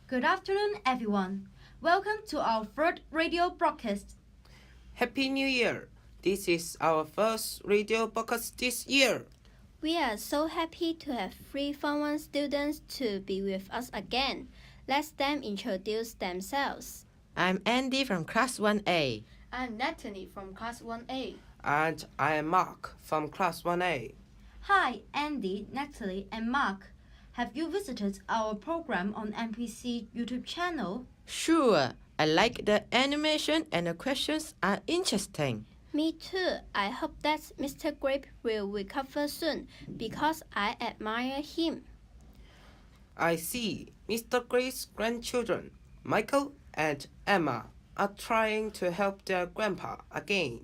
Good afternoon, everyone. Welcome to our third radio broadcast. Happy New Year! This is our first radio broadcast this year. We are so happy to have three Form 1 students to be with us again. Let them introduce themselves. I'm Andy from Class 1A. I'm Natalie from Class 1A. And I am Mark from Class 1A. Hi, Andy, Natalie, and Mark. Have you visited our program on NPC YouTube channel? Sure, I like the animation and the questions are interesting. Me too. I hope that Mr. Grape will recover soon because I admire him. I see Mr. Gray's grandchildren, Michael and Emma, are trying to help their grandpa again.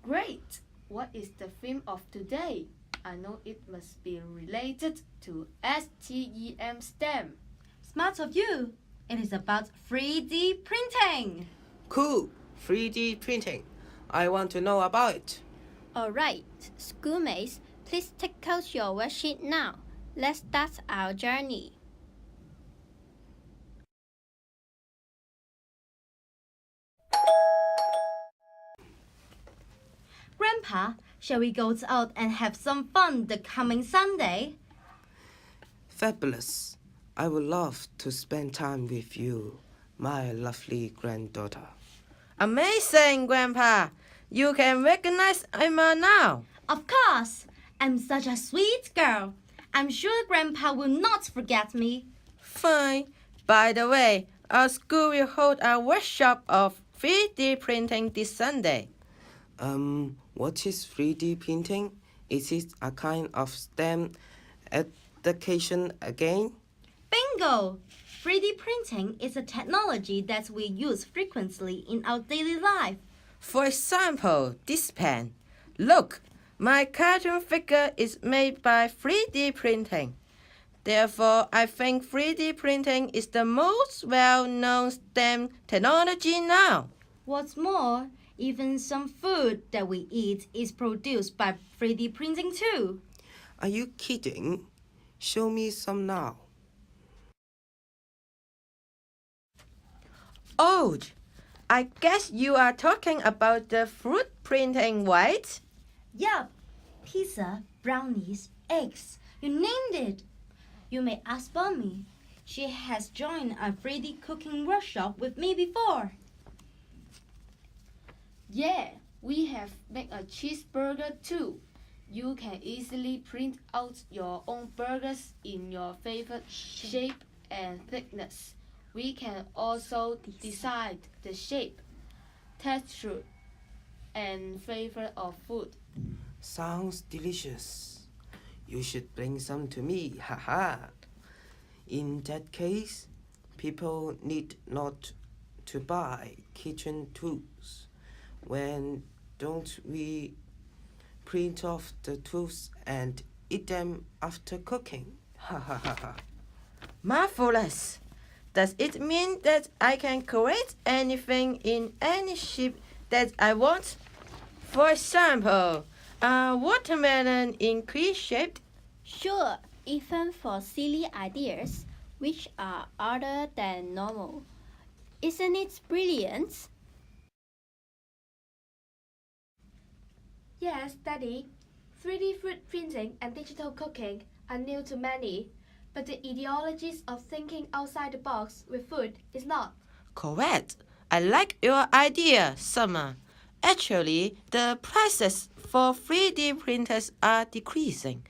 Great! What is the theme of today? I know it must be related to STEM. Smart of you! It is about 3D printing. Cool! 3D printing. I want to know about it. Alright, schoolmates, please take out your worksheet now. Let's start our journey. Grandpa, shall we go out and have some fun the coming Sunday? Fabulous! I would love to spend time with you, my lovely granddaughter. Amazing, Grandpa! You can recognize Emma now. Of course! I'm such a sweet girl. I'm sure Grandpa will not forget me. Fine. By the way, our school will hold a workshop of 3D printing this Sunday. What is 3D printing? Is it a kind of STEM education again? Bingo! 3D printing is a technology that we use frequently in our daily life. For example, this pen. Look, my cartoon figure is made by 3D printing. Therefore, I think 3D printing is the most well-known STEM technology now. What's more, even some food that we eat is produced by 3D printing too. Are you kidding? Show me some now. Oh, I guess you are talking about the fruit printing, right? Yup, pizza, brownies, eggs, you named it. You may ask Mommy. She has joined a 3D cooking workshop with me before. Yeah, we have made a cheeseburger too. You can easily print out your own burgers in your favorite shape and thickness. We can also decide the shape, texture, and flavor of food. Sounds delicious. You should bring some to me, haha. In that case, people need not to buy kitchen tools. When don't we print off the tools and eat them after cooking? Ha ha ha ha. Marvelous! Does it mean that I can create anything in any shape that I want? For example, a watermelon in clear-shaped? Sure, even for silly ideas, which are other than normal. Isn't it brilliant? Yes, Daddy. 3D food printing and digital cooking are new to many, but the ideologies of thinking outside the box with food is not. Correct. I like your idea, Summer. Actually, the prices for 3D printers are decreasing.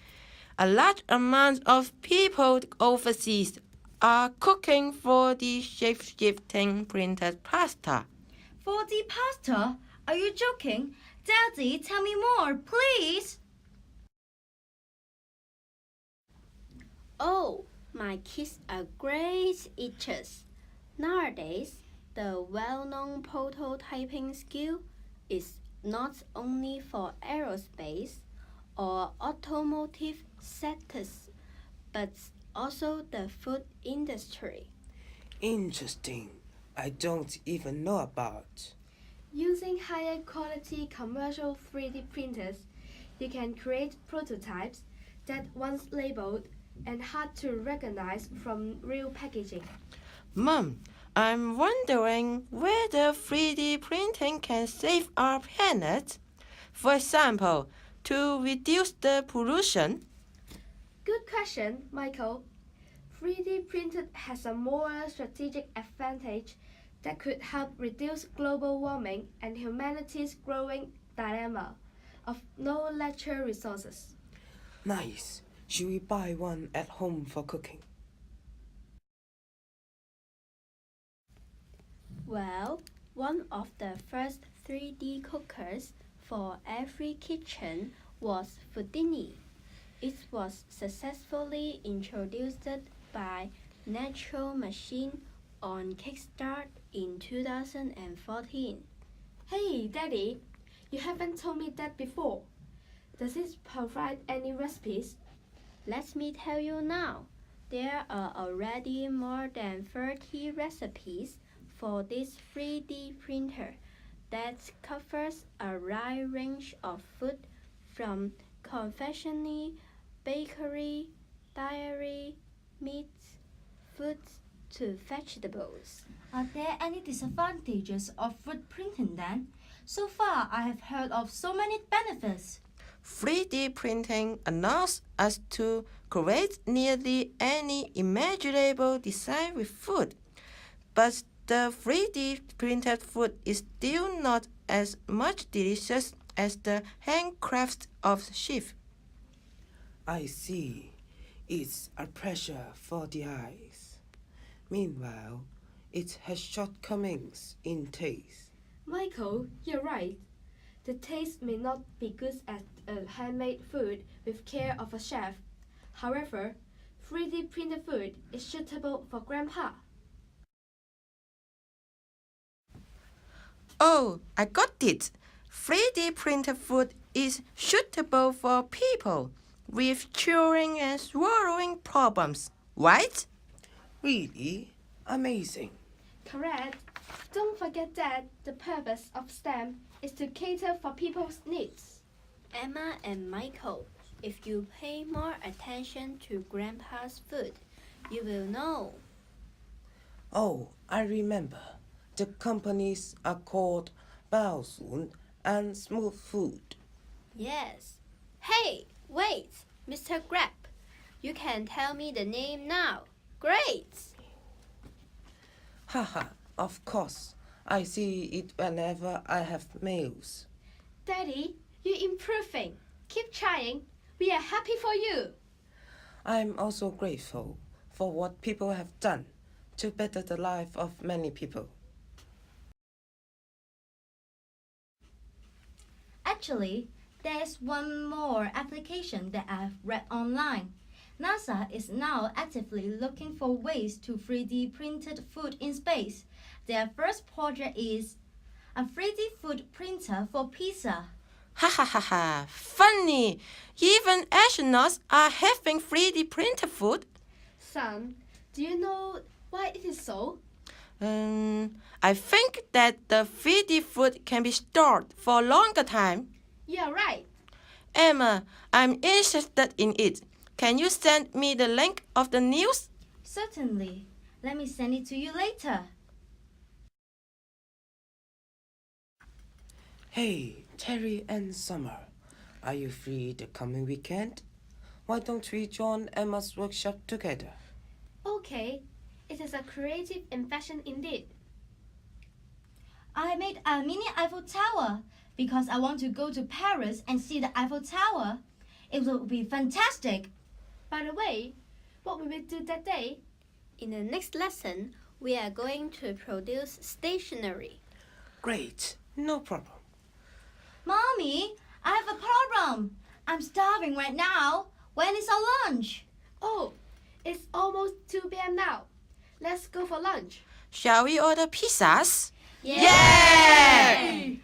A large amount of people overseas are cooking for the shape-shifting printed pasta. 4D pasta? Are you joking? Daddy, tell me more, please. Oh, my kids are great eaters. Nowadays, the well-known prototyping skill is not only for aerospace or automotive sectors, but also the food industry. Interesting. I don't even know about. Using higher quality commercial 3D printers, you can create prototypes that once labeled and hard to recognize from real packaging. Mom, I'm wondering whether 3D printing can save our planet. For example, to reduce the pollution. Good question, Michael. 3D printed has a more strategic advantage that could help reduce global warming and humanity's growing dilemma of no natural resources. Nice. Should we buy one at home for cooking? Well, one of the first 3D cookers for every kitchen was Houdini. It was successfully introduced by Natural Machine on Kickstart in 2014. Hey, Daddy, you haven't told me that before. Does it provide any recipes? Let me tell you now. There are already more than 30 recipes for this 3D printer that covers a wide range of food from confectionery, bakery, dairy, meats, foods to vegetables. Are there any disadvantages of food printing then? So far, I have heard of so many benefits. 3D printing allows us to create nearly any imaginable design with food. But the 3D printed food is still not as much delicious as the handcrafts of chefs. I see. It's a pressure for the eyes. Meanwhile, it has shortcomings in taste. Michael, you're right. The taste may not be good as a handmade food with care of a chef. However, 3D printed food is suitable for Grandpa. Oh, I got it. 3D printed food is suitable for people with chewing and swallowing problems, right? Really amazing. Correct. Don't forget that the purpose of STEM is to cater for people's needs. Emma and Michael, if you pay more attention to Grandpa's food, you will know. Oh, I remember. The companies are called Baosun and Smooth Food. Yes. Hey, wait, Mr. Grab. You can tell me the name now. Great! Haha, of course. I see it whenever I have meals. Daddy, you're improving. Keep trying. We are happy for you. I'm also grateful for what people have done to better the life of many people. Actually, there's one more application that I've read online. NASA is now actively looking for ways to 3D printed food in space. Their first project is a 3D food printer for pizza. Ha ha ha ha, funny! Even astronauts are having 3D printed food. Son, do you know why it is so? I think that the 3D food can be stored for a longer time. You're right. Emma, I'm interested in it. Can you send me the link of the news? Certainly. Let me send it to you later. Hey, Terry and Summer, are you free the coming weekend? Why don't we join Emma's workshop together? Okay, it is a creative invention indeed. I made a mini Eiffel Tower because I want to go to Paris and see the Eiffel Tower. It will be fantastic. By the way, what will we do that day? In the next lesson, we are going to produce stationery. Great, no problem. Mommy, I have a problem. I'm starving right now. When is our lunch? Oh, it's almost 2 p.m. now. Let's go for lunch. Shall we order pizzas? Yay!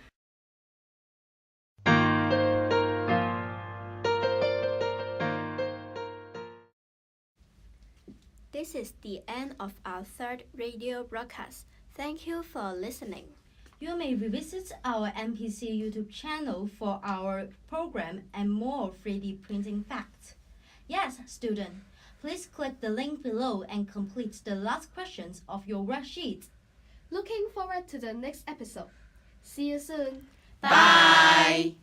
This is the end of our third radio broadcast. Thank you for listening. You may revisit our NPC YouTube channel for our program and more 3D printing facts. Yes, student, Please click the link below and complete the last questions of your worksheet. Looking forward to the next episode. See you soon. Bye.